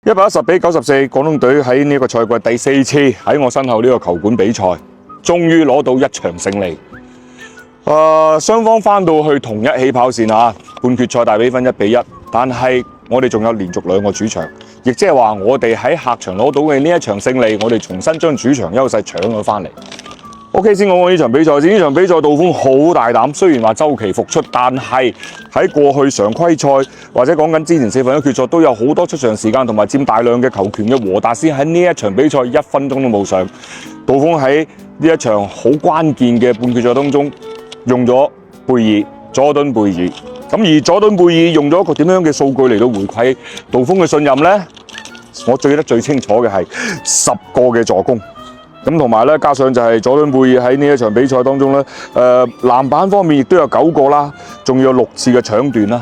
110-94，廣東隊喺呢個賽季第4次喺我身後呢個球館比賽，終於攞到一場勝利。雙方翻到去同一起跑線啊，半決賽大比分1-1，但係我哋仲有連續2個主場，亦即係話我哋喺客場攞到嘅呢一場勝利，我哋重新將主場優勢搶咗翻嚟。OK， 先講呢場比賽先。呢場比賽，杜鋒好大膽，雖然話周琦復出，但係喺過去常規賽或者講緊之前4分一決賽都有好多出場時間同埋佔大量嘅球權嘅和達斯喺呢一場比賽1分鐘都冇上。杜鋒喺呢一場好關鍵嘅半決賽當中用咗貝爾，佐敦貝爾。咁而佐敦貝爾用咗一個點樣嘅數據嚟到回饋杜鋒嘅信任呢？我記得最清楚嘅係10個嘅助攻。咁同埋咧，加上就係佐敦貝爾喺呢一場比賽當中咧，籃板方面亦都有9個啦，仲有6次嘅搶斷啦。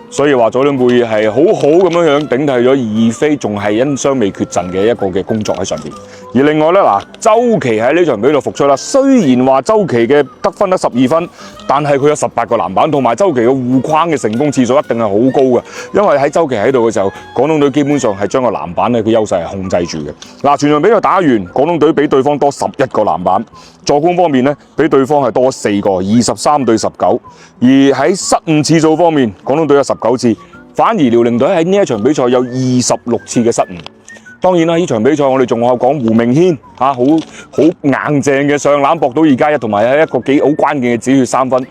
所以話佐敦貝爾係好好咁樣頂替咗二飛，仲係因傷未缺陣嘅一個嘅工作喺上邊。而另外咧，周琦喺呢場比賽復出啦。雖然話周琦嘅得分得12分，但係佢有18個籃板，同埋周琦嘅護框嘅成功次數一定係好高嘅。因為喺周琦喺度嘅時候，廣東隊基本上係將個籃板咧，佢優勢係控制住嘅。全場比賽打完，廣東隊比對方多11個籃板，助攻方面咧，比對方係多4個，23-19。而喺失誤次數方面，廣東隊有19次，反而遼寧隊喺呢一場比賽有26次嘅失誤。當然啦，呢場比賽我哋仲有講胡明軒好硬淨嘅上籃搏到2+1，同埋係一個好關鍵嘅止血3分。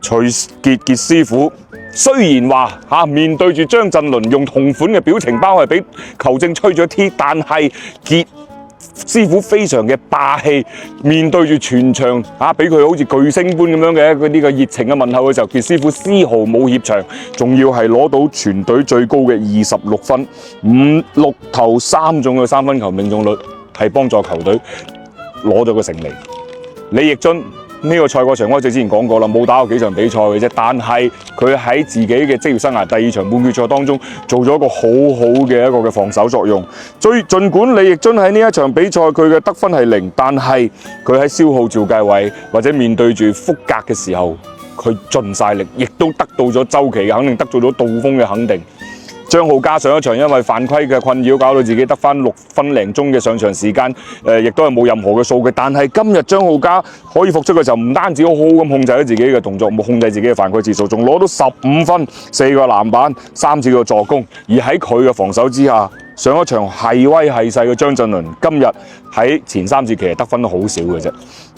徐傑師傅雖然話面對住張鎮麟用同款嘅表情包係俾球證吹咗 T， 但係傑師傅非常嘅霸氣，面對住全場俾佢好似巨星般咁樣嘅呢個熱情嘅問候嘅時候，傑師傅絲毫冇怯場，仲要係攞到全隊最高嘅26分，6投3中嘅3分球命中率，係幫助球隊攞咗個勝利。李易臻呢個賽季常規賽之前講過啦，冇打過幾場比賽嘅啫，但係佢喺自己嘅職業生涯第2場半決賽當中做咗一個好好嘅一個嘅防守作用。儘管李易臻喺呢一場比賽佢嘅得分係0，但係佢喺消耗趙繼偉或者面對住福格嘅時候，佢盡晒力，亦都得到咗周琦嘅肯定，得到咗杜鋒嘅肯定。張浩嘉上一場因為犯規嘅困擾，搞到自己得翻6分零鐘嘅上場時間，亦都係冇任何嘅數據。但係今日張浩嘉可以復出嘅時候，唔單止好好咁控制咗自己嘅動作，冇控制自己嘅犯規次數，仲攞到15分、4個籃板、3次嘅助攻。而喺佢嘅防守之下，上一場係威係勢嘅張鎮麟，今日喺前3節其實得分都好少嘅啫。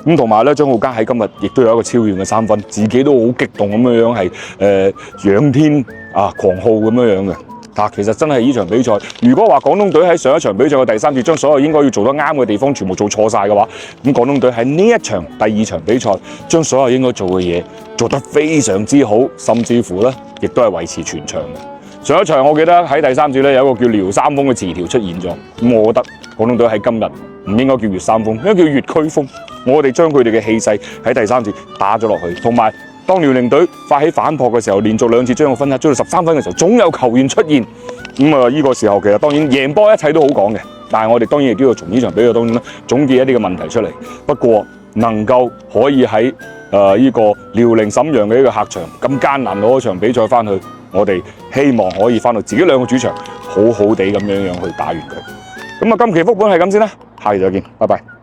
咁同埋咧，張浩嘉喺今日亦都有一個超遠嘅3分，自己都好激動咁樣係仰天狂號咁樣嘅。其實真係呢場比賽，如果話廣東隊喺上一場比賽嘅第3節將所有應該要做得啱嘅地方全部做錯晒嘅話，咁廣東隊喺呢一場第2場比賽將所有應該做嘅嘢做得非常之好，甚至乎咧亦都係維持全場嘅。上一場我記得喺第3節咧有一個叫遼三風嘅詞條出現咗，咁我覺得廣東隊喺今日唔應該叫粵三風，應該叫粵區風。我哋將佢哋嘅氣勢喺第3節打咗落去，同埋當遼寧隊發起反撲嘅時候，連續2次將個分差追到13分嘅時候，總有球員出現。呢個時候其實當然贏波一切都好講嘅，但係我哋當然亦都要從呢場比賽當中咧總結一啲嘅問題出嚟。不過能夠可以喺呢個遼寧瀋陽嘅呢個客場咁艱難攞一場比賽翻去，我哋希望可以翻到自己2個主場好好地咁樣去打完佢。今期福本係咁先啦，下期再見，拜拜。